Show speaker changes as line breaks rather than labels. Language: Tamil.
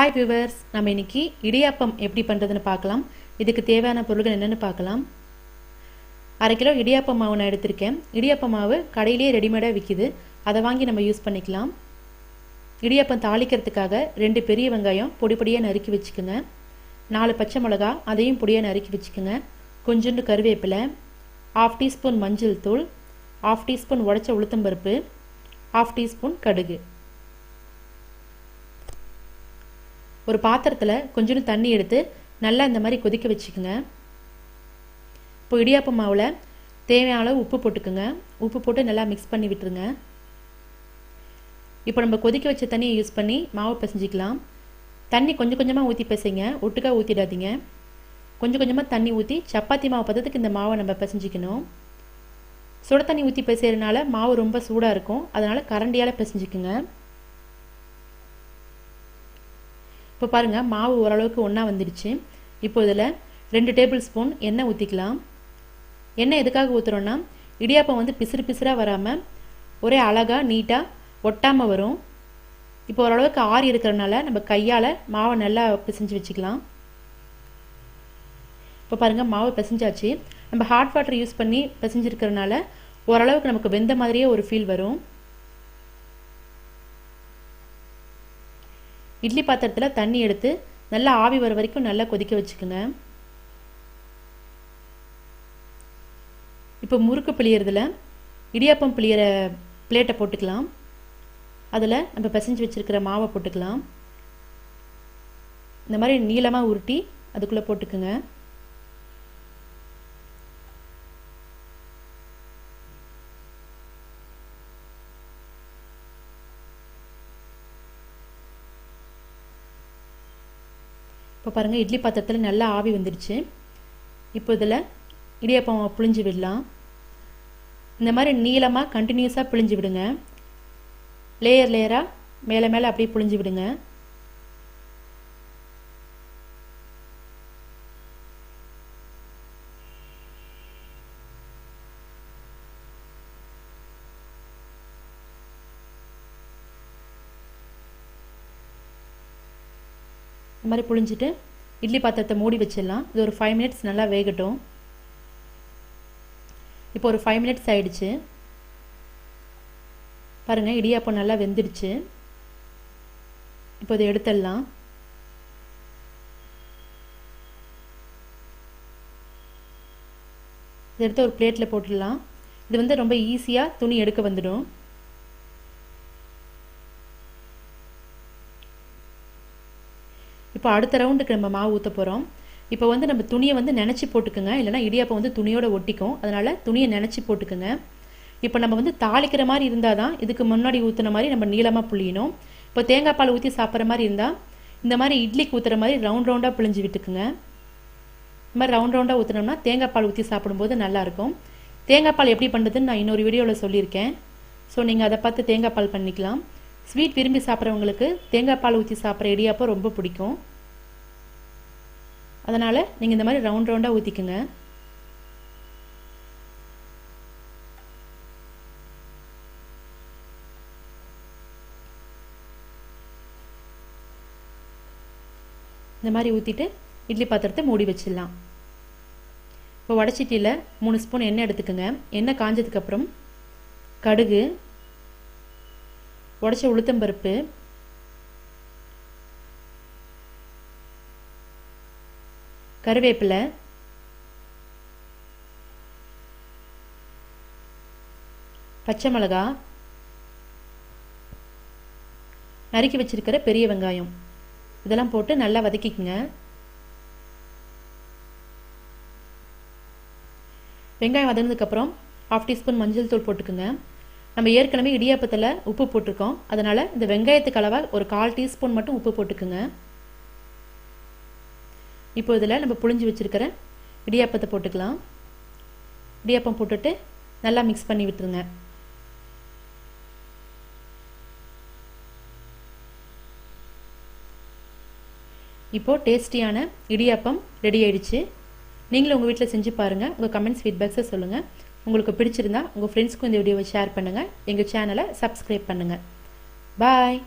ஹாய் வியூவர்ஸ், நம்ம இன்னைக்கு இடியாப்பம் எப்படி பண்ணுறதுன்னு பார்க்கலாம். இதுக்கு தேவையான பொருட்கள் என்னென்னு பார்க்கலாம். 1/2 கிலோ இடியாப்பம் மாவு நான் எடுத்திருக்கேன். இடியாப்பம் மாவு கடையிலேயே ரெடிமேடாக விற்கிது, அதை வாங்கி நம்ம யூஸ் பண்ணிக்கலாம். இடியாப்பம் தாளிக்கிறதுக்காக 2 பெரிய வெங்காயம் பொடி பொடியாக நறுக்கி வச்சுக்கோங்க. 4 பச்சை மிளகா அதையும் பொடியாக நறுக்கி வச்சுக்கோங்க. கொஞ்சோண்டு கருவேப்பிலை, 1/2 டீஸ்பூன் மஞ்சள் தூள், 1/2 டீஸ்பூன் உடைச்ச உளுத்தம்பருப்பு, 1/2 டீஸ்பூன் கடுகு. ஒரு பாத்திரத்தில் கொஞ்சோண்டு தண்ணி எடுத்து நல்லா இந்த மாதிரி கொதிக்க வச்சுக்கோங்க. இப்போ இடியாப்பம் மாவில் தேவையான அளவு உப்பு போட்டுக்குங்க. உப்பு போட்டு நல்லா மிக்ஸ் பண்ணி விட்டுருங்க. இப்போ நம்ம கொதிக்க வச்ச தண்ணியை யூஸ் பண்ணி மாவு பிசைஞ்சிக்கலாம். தண்ணி கொஞ்சம் கொஞ்சமாக ஊற்றி பிசைங்க, ஒட்டுக்கா ஊற்றிடாதீங்க. கொஞ்சம் கொஞ்சமாக தண்ணி ஊற்றி சப்பாத்தி மாவு பதத்துக்கு இந்த மாவை நம்ம பிசைஞ்சிக்கணும். சுட தண்ணி ஊற்றி பிசைறதுனால மாவு ரொம்ப சூடாக இருக்கும், அதனால் கரண்டியால் பிசைஞ்சிக்குங்க. இப்போ பாருங்கள், மாவு ஓரளவுக்கு ஒன்றா வந்துடுச்சு. இப்போ இதில் 2 டேபிள் ஸ்பூன் எண்ணெய் ஊற்றிக்கலாம். எண்ணெய் எதுக்காக ஊற்றுறோன்னா, இடியாப்பம் வந்து பிசுறு பிசுறாக வராமல் ஒரே அழகாக நீட்டாக ஒட்டாமல் வரும். இப்போ ஓரளவுக்கு ஆறி இருக்கிறதுனால நம்ம கையால் மாவை நல்லா பிசைஞ்சு வச்சுக்கலாம். இப்போ பாருங்கள், மாவு பிசைஞ்சாச்சு. நம்ம ஹாட் வாட்டர் யூஸ் பண்ணி பிசைஞ்சிருக்கிறதுனால ஓரளவுக்கு நமக்கு வெந்த மாதிரியே ஒரு ஃபீல் வரும். இட்லி பாத்திரத்தில் தண்ணி எடுத்து நல்லா ஆவி வர வரைக்கும் நல்லா கொதிக்க வச்சுக்கோங்க. இப்போ முறுக்கு பிழியறதுல இடியாப்பம் பிழியிற பிளேட்டை போட்டுக்கலாம். அதில் நம்ம பிசைஞ்சு வச்சுருக்கிற மாவை போட்டுக்கலாம். இந்த மாதிரி நீளமாக உருட்டி அதுக்குள்ளே போட்டுக்குங்க. இப்போ பாருங்கள், இட்லி பாத்திரத்தில் நல்லா ஆவி வந்துடுச்சு. இப்போ இதில் இடியாப்பம் புழிஞ்சு விடலாம். இந்த மாதிரி நீளமாக கண்டினியூஸாக புழிஞ்சு விடுங்க. லேயர் லேயராக மேலே மேலே அப்படியே புழிஞ்சு விடுங்க. இந்த மாதிரி புழிஞ்சிட்டு இட்லி பாத்திரத்தை மூடி வச்சிடலாம். இது ஒரு 5 மினிட்ஸ் நல்லா வேகட்டும். இப்போ ஒரு 5 மினிட்ஸ் ஆயிடுச்சு. பாருங்கள், இடியாப்பம் நல்லா வெந்துடுச்சு. இப்போ இதை எடுத்துடலாம். இதை எடுத்து ஒரு பிளேட்டில் போட்டுடலாம். இது வந்து ரொம்ப ஈஸியாக துணி எடுக்க வந்துடும். இப்போ அடுத்த ரவுண்டுக்கு நம்ம மாவு ஊற்ற போகிறோம். இப்போ வந்து நம்ம துணியை வந்து நினச்சி போட்டுக்குங்க, இல்லைனா இடியாப்பம் வந்து துணியோட ஒட்டிக்கும். அதனால் துணியை நினச்சி போட்டுக்குங்க. இப்போ நம்ம வந்து தாளிக்கிற மாதிரி இருந்தால் தான் இதுக்கு முன்னாடி ஊற்றுன மாதிரி நம்ம நீளமாக புளியணும். இப்போ தேங்காய் பால் ஊற்றி சாப்பிட்ற மாதிரி இருந்தால் இந்த மாதிரி இட்லிக்கு ஊற்றுற மாதிரி ரவுண்ட் ரவுண்டாக பிழிஞ்சு விட்டுக்குங்க. இந்த மாதிரி ரவுண்ட் ரவுண்டாக ஊற்றினோம்னா தேங்காய் பால் ஊற்றி சாப்பிடும்போது நல்லாயிருக்கும். தேங்காய் பால் எப்படி பண்ணுறதுன்னு நான் இன்னொரு வீடியோவில் சொல்லியிருக்கேன். ஸோ நீங்கள் அதை பார்த்து தேங்காய் பால் பண்ணிக்கலாம். ஸ்வீட் விரும்பி சாப்பிட்றவங்களுக்கு தேங்காய் பால் ஊற்றி சாப்பிட்ற இடியாப்பம் ரொம்ப பிடிக்கும். அதனால் நீங்கள் இந்த மாதிரி ரவுண்ட் ரவுண்டாக ஊற்றிக்குங்க. இந்த மாதிரி ஊற்றிட்டு இட்லி பாத்திரத்தை மூடி வச்சிடலாம். இப்போ வடைச்சட்டியில் 3 ஸ்பூன் எண்ணெய் எடுத்துக்கோங்க. எண்ணெய் காஞ்சதுக்கப்புறம் கடுகு, உடைச்ச உளுத்தம்பருப்பு, கருவேப்பிலை, பச்சை மிளகா, நறுக்கி வச்சிருக்கிற பெரிய வெங்காயம் இதெல்லாம் போட்டு நல்லா வதக்கிக்குங்க. வெங்காயம் வதங்கினதுக்கப்புறம் 1/2 டீஸ்பூன் மஞ்சள் தூள் போட்டுக்குங்க. நம்ம ஏற்கனவே இடியாப்பத்தில் உப்பு போட்டிருக்கோம், அதனால் இந்த வெங்காயத்துக்கு அளவாக ஒரு 1/4 டீஸ்பூன் மட்டும் உப்பு போட்டுக்குங்க. இப்போ இதில் நம்ம புழிஞ்சு வச்சுருக்கிற இடியாப்பத்தை போட்டுக்கலாம். இடியாப்பம் போட்டுட்டு நல்லா மிக்ஸ் பண்ணி விட்டுருங்க. இப்போது டேஸ்டியான இடியாப்பம் ரெடி ஆயிடுச்சு. நீங்களும் உங்கள் வீட்டில் செஞ்சு பாருங்கள். உங்கள் கமெண்ட்ஸ் ஃபீட்பேக்ஸை சொல்லுங்கள். உங்களுக்கு பிடிச்சிருந்தா உங்கள் ஃப்ரெண்ட்ஸ்க்கும் இந்த வீடியோவை ஷேர் பண்ணுங்கள். எங்கள் சேனலை சப்ஸ்கிரைப் பண்ணுங்கள். பாய்.